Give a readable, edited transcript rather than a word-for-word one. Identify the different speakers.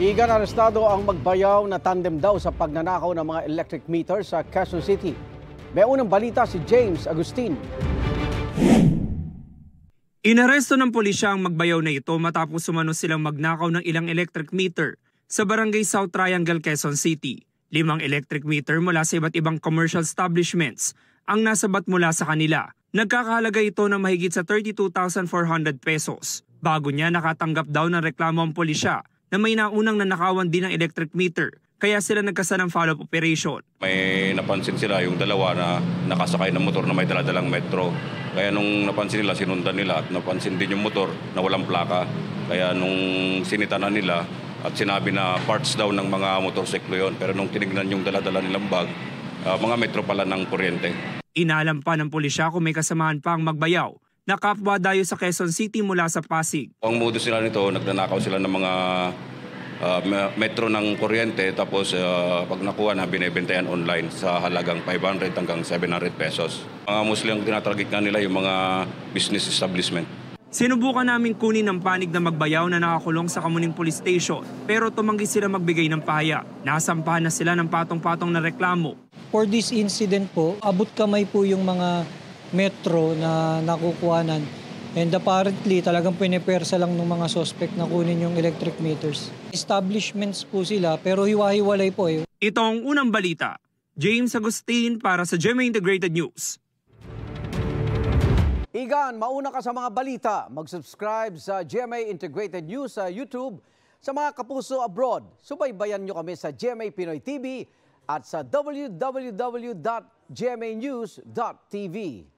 Speaker 1: Igan, arestado ang magbayaw na tandem daw sa pagnanakaw ng mga electric meter sa Quezon City. May unang balita si James Agustin.
Speaker 2: Inaresto ng pulisya ang magbayaw na ito matapos sumano silang magnakaw ng ilang electric meter sa Barangay South Triangle, Quezon City. 5 electric meter mula sa iba't ibang commercial establishments ang nasabat mula sa kanila. Nagkakahalaga ito ng mahigit sa 32,400 pesos. Bago niya nakatanggap daw ng reklamo ang pulisya na may naunang nanakawan din ng electric meter, kaya sila nagkasa ng follow-up operation.
Speaker 3: May napansin sila yung dalawa na nakasakay ng motor na may daladalang metro. Kaya nung napansin nila, sinundan nila at napansin din yung motor na walang plaka. Kaya nung sinitanan nila at sinabi na parts daw ng mga motorsiklo yon. Pero nung tinignan yung daladala nilang bag, mga metro pala ng kuryente.
Speaker 2: Inalam pa ng pulisya kung may kasamahan pa ang magbayaw na kapwa dayo sa Quezon City mula sa Pasig.
Speaker 3: Ang modus nila nito, nagnanakaw sila ng mga metro ng kuryente tapos pag nakuha na binibentayan online sa halagang 500 hanggang 700 pesos. Mga mostly ang tinatarget nga nila yung mga business establishment.
Speaker 2: Sinubukan namin kunin ng panig na magbayaw na nakakulong sa Kamuning Police Station pero tumanggi sila magbigay ng pahayag. Nasampahan na sila ng patong-patong na reklamo.
Speaker 4: For this incident po, abot kamay po yung mga metro na nakukuhanan. And apparently, talagang pinipersa lang ng mga suspect na kunin yung electric meters. Establishments po sila, pero hiwa-hiwalay po eh.
Speaker 2: Ito ang unang balita. James Agustin para sa GMA Integrated News.
Speaker 1: Igan, mauna ka sa mga balita. Mag-subscribe sa GMA Integrated News sa YouTube. Sa mga kapuso abroad, subaybayan nyo kami sa GMA Pinoy TV at sa www.gmanews.tv.